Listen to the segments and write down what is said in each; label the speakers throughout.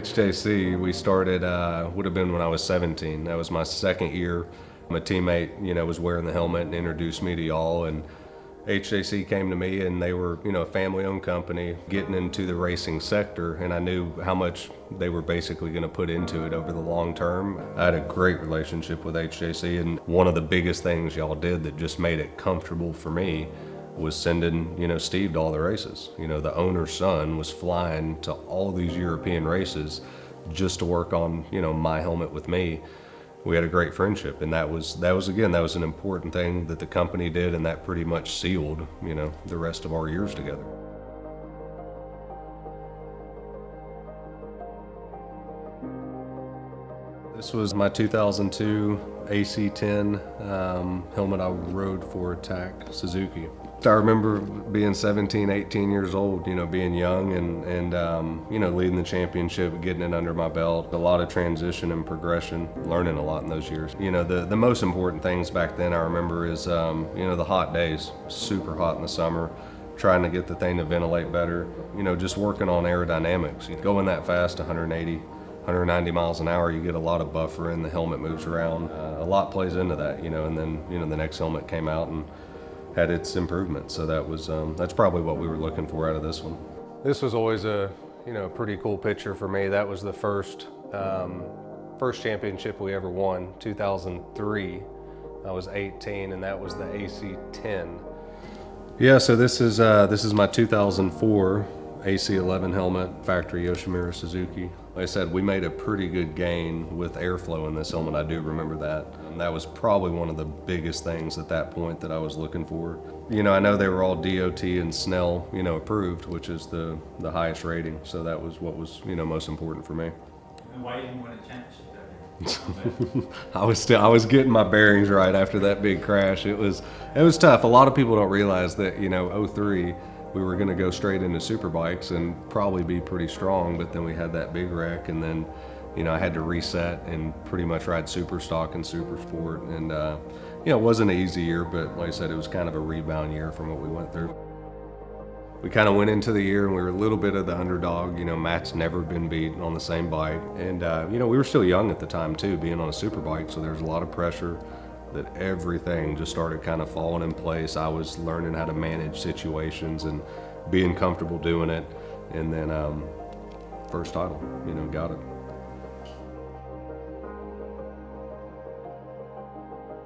Speaker 1: HJC, we started, would have been when I was 17. That was my second year. My teammate, was wearing the helmet and introduced me to y'all, and HJC came to me, and they were, a family-owned company getting into the racing sector, and I knew how much they were basically going to put into it over the long term. I had a great relationship with HJC, and one of the biggest things y'all did that just made it comfortable for me was sending, Steve to all the races. The owner's son was flying to all these European races just to work on, my helmet with me. We had a great friendship, and that was an important thing that the company did, and that pretty much sealed, the rest of our years together. This was my 2002 AC10 helmet I rode for TAC Suzuki. I remember being 17, 18 years old, being young and leading the championship, getting it under my belt. A lot of transition and progression, learning a lot in those years. The most important things back then I remember is, the hot days, super hot in the summer, trying to get the thing to ventilate better, just working on aerodynamics. Going that fast, 180, 190 miles an hour, you get a lot of buffering, the helmet moves around. A lot plays into that, and then, the next helmet came out and had its improvement. So that was, that's probably what we were looking for out of this one. This was always a, pretty cool picture for me. That was the first championship we ever won, 2003. I was 18, and that was the AC10. Yeah, so this is my 2004 AC11 helmet, factory Yoshimura Suzuki. Like I said, we made a pretty good gain with airflow in this helmet. I do remember that. And that was probably one of the biggest things at that point that I was looking for. I know they were all DOT and Snell, approved, which is the highest rating. So that was what was, most important for me.
Speaker 2: And why didn't you win a championship?
Speaker 1: I was getting my bearings right after that big crash. It was tough. A lot of people don't realize that, 03, we were going to go straight into superbikes and probably be pretty strong, but then we had that big wreck, and then, I had to reset and pretty much ride super stock and super sport. And, it wasn't an easy year, but like I said, it was kind of a rebound year from what we went through. We kind of went into the year and we were a little bit of the underdog. Matt's never been beat on the same bike. And, we were still young at the time too, being on a superbike, so there was a lot of pressure that everything just started kind of falling in place. I was learning how to manage situations and being comfortable doing it. And then first title, got it.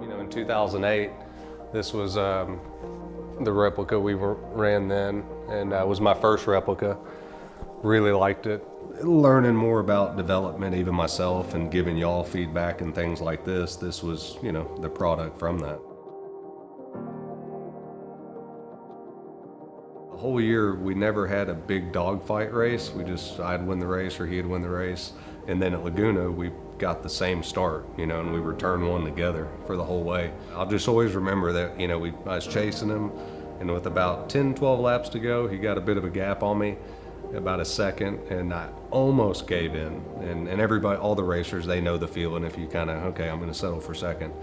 Speaker 1: In 2008, this was the replica we ran then, and it was my first replica. Really liked it. Learning more about development, even myself, and giving y'all feedback and things like this. This was, the product from that. The whole year, we never had a big dogfight race. I'd win the race or he'd win the race. And then at Laguna, we got the same start, and we were turn one together for the whole way. I'll just always remember that, I was chasing him, and with about 10, 12 laps to go, he got a bit of a gap on me, about a second, and I almost gave in. And everybody, all the racers, they know the feeling if you kind of, okay, I'm going to settle for second.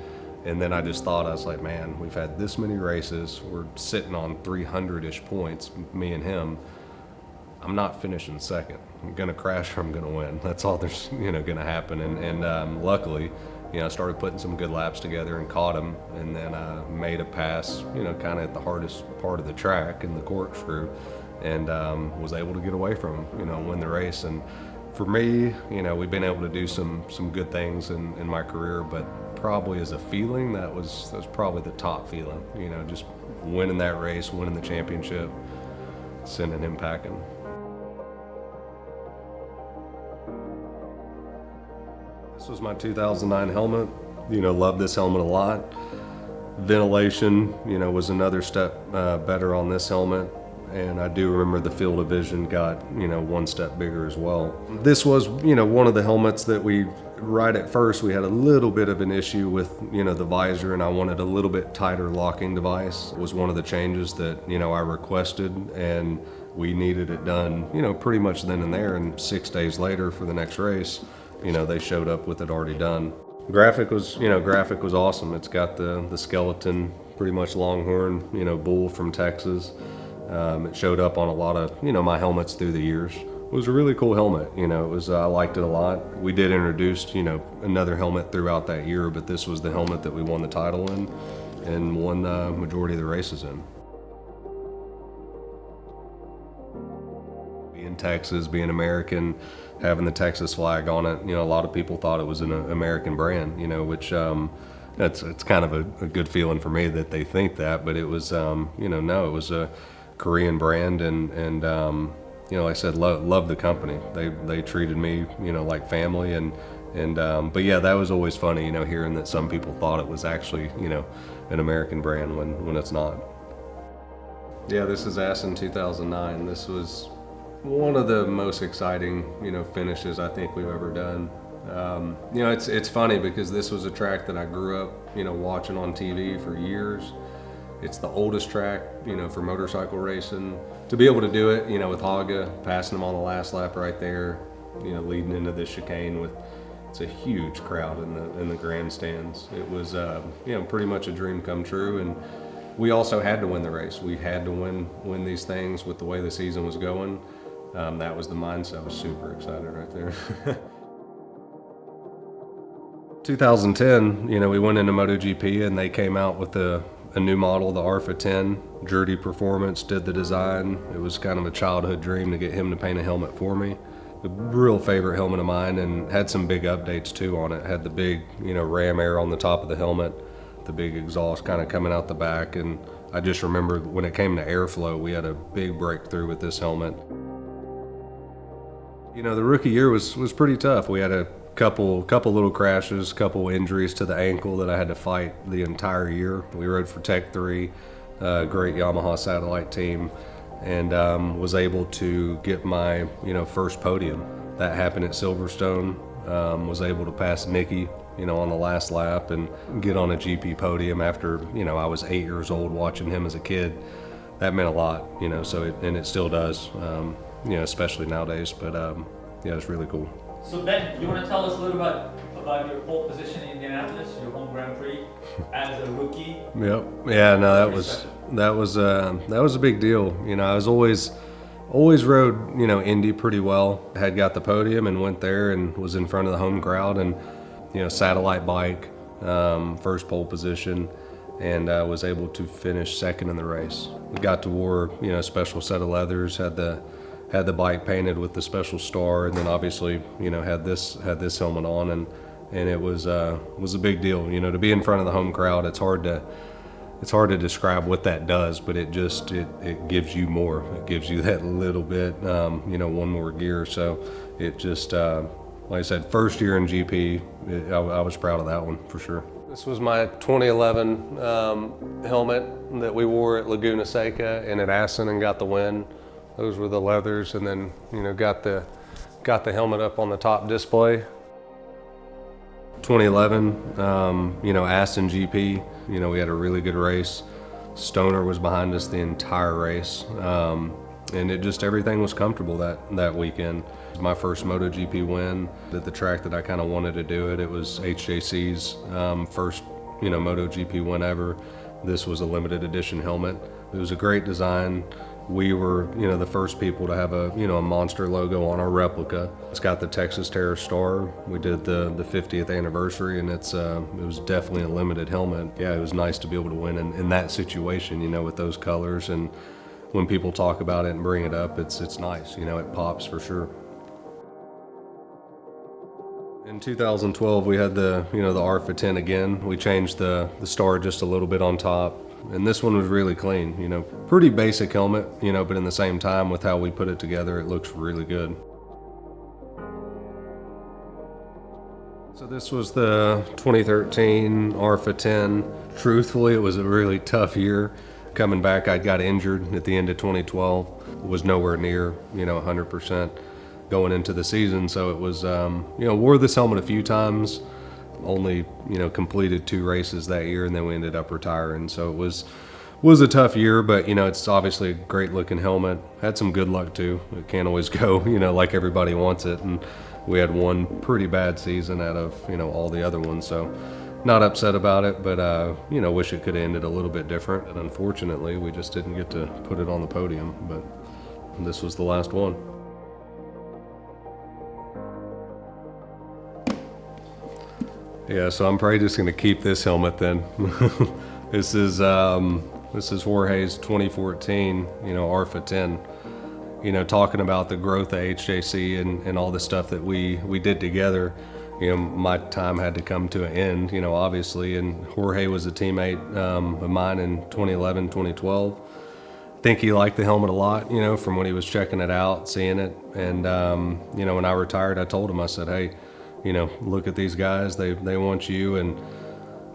Speaker 1: And then I just thought, I was like, man, we've had this many races. We're sitting on 300-ish points, me and him. I'm not finishing second. I'm going to crash or I'm going to win. That's all there's, going to happen. And luckily, I started putting some good laps together and caught him, and then made a pass, kind of at the hardest part of the track in the corkscrew, and was able to get away from him, win the race. And for me, we've been able to do some good things in my career, but probably as a feeling, that was probably the top feeling, just winning that race, winning the championship, sending him packing. This was my 2009 helmet. Loved this helmet a lot. Ventilation, was another step better on this helmet. And I do remember the field of vision got, one step bigger as well. This was, one of the helmets that right at first, we had a little bit of an issue with, the visor, and I wanted a little bit tighter locking device. It was one of the changes that, I requested, and we needed it done, pretty much then and there. And 6 days later for the next race, they showed up with it already done. Graphic was awesome. It's got the skeleton, pretty much Longhorn, bull from Texas. It showed up on a lot of, my helmets through the years, was a really cool helmet. You know, it was, I liked it a lot. We did introduce, you know, another helmet throughout that year, but this was the helmet that we won the title in and won the majority of the races in. Being Texas, being American, having the Texas flag on it, you know, a lot of people thought it was an American brand, you know, which it's kind of a good feeling for me that they think that, but it was, you know, no, it was a Korean brand, and you know, like I said, love the company. They treated me, you know, like family, and but yeah, that was always funny, you know, hearing that some people thought it was actually, you know, an American brand when it's not. Yeah, this is Assen 2009. This was one of the most exciting, you know, finishes I think we've ever done. You know, it's funny because this was a track that I grew up, you know, watching on TV for years. It's the oldest track, you know, for motorcycle racing. To be able to do it, you know, with Haga, passing him on the last lap right there, you know, leading into this chicane with, it's a huge crowd in the grandstands. It was, you know, pretty much a dream come true, and we also had to win the race. We had to win these things with the way the season was going. That was the mindset. I was super excited right there. 2010, you know, we went into MotoGP and they came out with a new model, the RPHA 10. Jordi Performance did the design. It was kind of a childhood dream to get him to paint a helmet for me. A real favorite helmet of mine, and had some big updates too on it. Had the big, you know, ram air on the top of the helmet, the big exhaust kind of coming out the back, and I just remember when it came to airflow, we had a big breakthrough with this helmet. You know, the rookie year was pretty tough. We had a couple little crashes, couple injuries to the ankle that I had to fight the entire year. We rode for Tech 3, great Yamaha satellite team, and was able to get my, you know, first podium. That happened at Silverstone. Was able to pass Nicky, you know, on the last lap and get on a GP podium after, you know, I was 8 years old watching him as a kid. That meant a lot, you know, so it still does, you know, especially nowadays, but yeah, it's really cool.
Speaker 2: So Ben, you want to tell us a little bit about your pole position in Indianapolis, your home Grand Prix, as a rookie?
Speaker 1: Yep. Yeah. No, that was a big deal. You know, I was always rode, you know, Indy pretty well. Had got the podium and went there and was in front of the home crowd, and, you know, satellite bike, first pole position, and was able to finish second in the race. We got to wear, you know, a special set of leathers, had the bike painted with the special star, and then obviously, you know, had this helmet on, and it was a big deal. You know, to be in front of the home crowd, it's hard to describe what that does, but it gives you more. It gives you that little bit, you know, one more gear. So it just, like I said, first year in GP, I was proud of that one for sure. This was my 2011 helmet that we wore at Laguna Seca and at Assen and got the win. Those were the leathers, and then, you know, got the helmet up on the top display. 2011, you know, Assen GP, you know, we had a really good race. Stoner was behind us the entire race, and it just, everything was comfortable that weekend. It was my first MotoGP win at the track that I kind of wanted to do it. It was HJC's first, you know, MotoGP win ever. This was a limited edition helmet. It was a great design. We were, you know, the first people to have a, you know, a monster logo on our replica. It's got the Texas Terra star. We did the 50th anniversary, and it was definitely a limited helmet. Yeah, it was nice to be able to win in that situation, you know, with those colors. And when people talk about it and bring it up, it's nice, you know, it pops for sure. In 2012, we had the, you know, the RPHA 10 again. We changed the star just a little bit on top. And this one was really clean, you know, pretty basic helmet, you know, but in the same time with how we put it together, it looks really good. So this was the 2013 RPHA 10. Truthfully, it was a really tough year. Coming back, I got injured at the end of 2012. Was nowhere near, you know, 100% going into the season. So it was, you know, wore this helmet a few times. Only, you know, completed 2 races that year, and then we ended up retiring. So it was a tough year, but, you know, it's obviously a great looking helmet. Had some good luck too. It can't always go, you know, like everybody wants it. And we had one pretty bad season out of, you know, all the other ones. So not upset about it, but, you know, wish it could have ended a little bit different. And unfortunately, we just didn't get to put it on the podium, but this was the last one. Yeah, so I'm probably just going to keep this helmet then. This is Jorge's 2014, RPHA 10. Talking about the growth of HJC and all the stuff that we did together. My time had to come to an end, obviously, and Jorge was a teammate of mine in 2011, 2012. I think he liked the helmet a lot, from when he was checking it out, seeing it. And, when I retired, I told him, I said, hey, look at these guys, they want you, and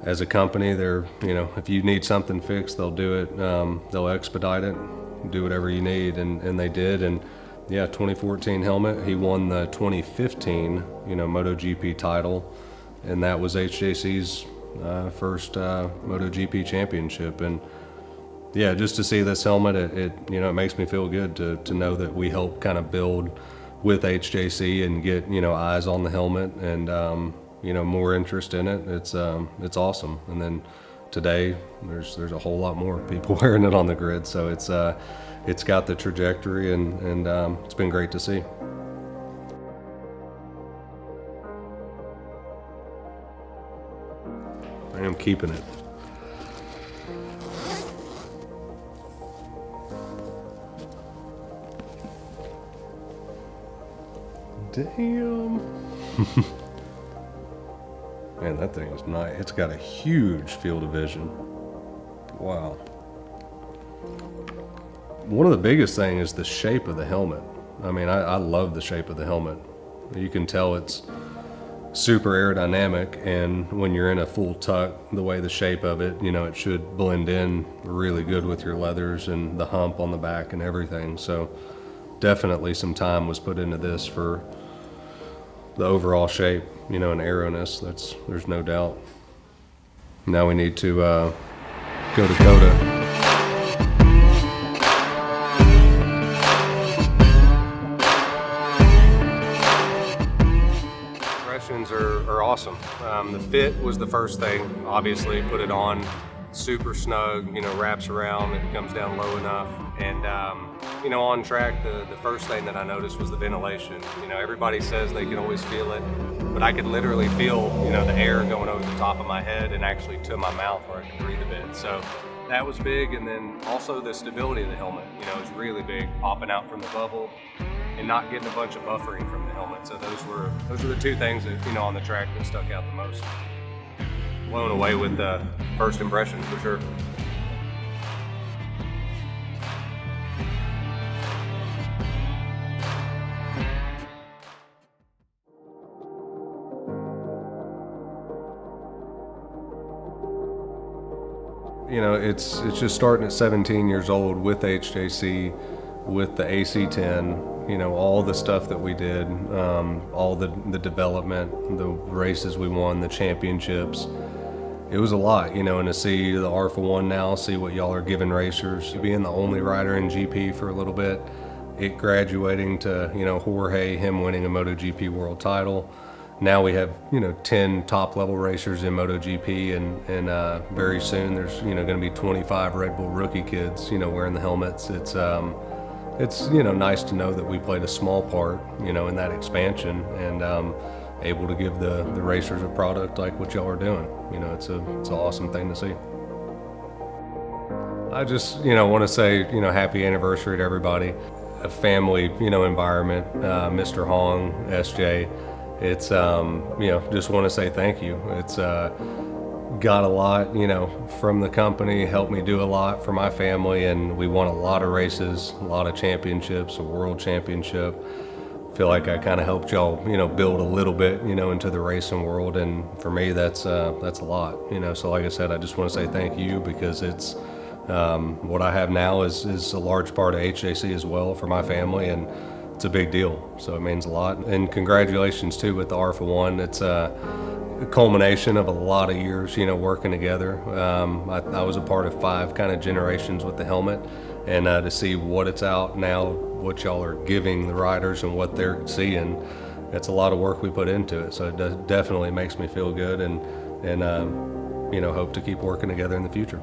Speaker 1: as a company, they're, if you need something fixed, they'll do it, they'll expedite it, do whatever you need, and they did. And yeah, 2014 helmet, he won the 2015, MotoGP title, and that was HJC's first MotoGP championship. And yeah, just to see this helmet, it makes me feel good to know that we help kind of build with HJC and get eyes on the helmet and more interest in it. It's awesome. And then today there's a whole lot more people wearing it on the grid, so it's got the trajectory and it's been great to see. I am keeping it. Damn. Man, that thing is nice. It's got a huge field of vision. Wow. One of the biggest things is the shape of the helmet. I mean, I love the shape of the helmet. You can tell it's super aerodynamic, and when you're in a full tuck, the way the shape of it, it should blend in really good with your leathers and the hump on the back and everything. So definitely some time was put into this for the overall shape, and aeroness. There's no doubt. Now we need to go to Coda. Impressions are awesome. The fit was the first thing. Obviously, put it on super snug, wraps around, it comes down low enough. And on track, the first thing that I noticed was the ventilation. Everybody says they can always feel it, but I could literally feel, the air going over the top of my head and actually to my mouth where I could breathe a bit. So that was big. And then also the stability of the helmet, is really big, popping out from the bubble and not getting a bunch of buffering from the helmet. So those were the two things that, on the track that stuck out the most. Blown away with the first impression, for sure. It's just starting at 17 years old with HJC, with the AC10, all the stuff that we did, all the development, the races we won, the championships. It was a lot, and to see the RPHA 1 now, see what y'all are giving racers, being the only rider in GP for a little bit, it graduating to, Jorge, him winning a MotoGP world title. Now we have, 10 top level racers in MotoGP, and very soon there's, going to be 25 Red Bull rookie kids, wearing the helmets. It's nice to know that we played a small part, in that expansion, and able to give the racers a product like what y'all are doing. It's an awesome thing to see. I just, want to say, happy anniversary to everybody. A family, environment, Mr. Hong, SJ. It's, just want to say thank you. It's got a lot, from the company, helped me do a lot for my family, and we won a lot of races, a lot of championships, a world championship. Feel like I kind of helped y'all, build a little bit, into the racing world, and for me, that's a lot, So like I said, I just want to say thank you, because it's what I have now is a large part of HJC as well for my family, and it's a big deal. So it means a lot. And congratulations too with the RPHA 1. It's a culmination of a lot of years, working together. I was a part of 5 kind of generations with the helmet, and to see what it's out now, what y'all are giving the riders and what they're seeing, it's a lot of work we put into it. So it definitely makes me feel good, and hope to keep working together in the future.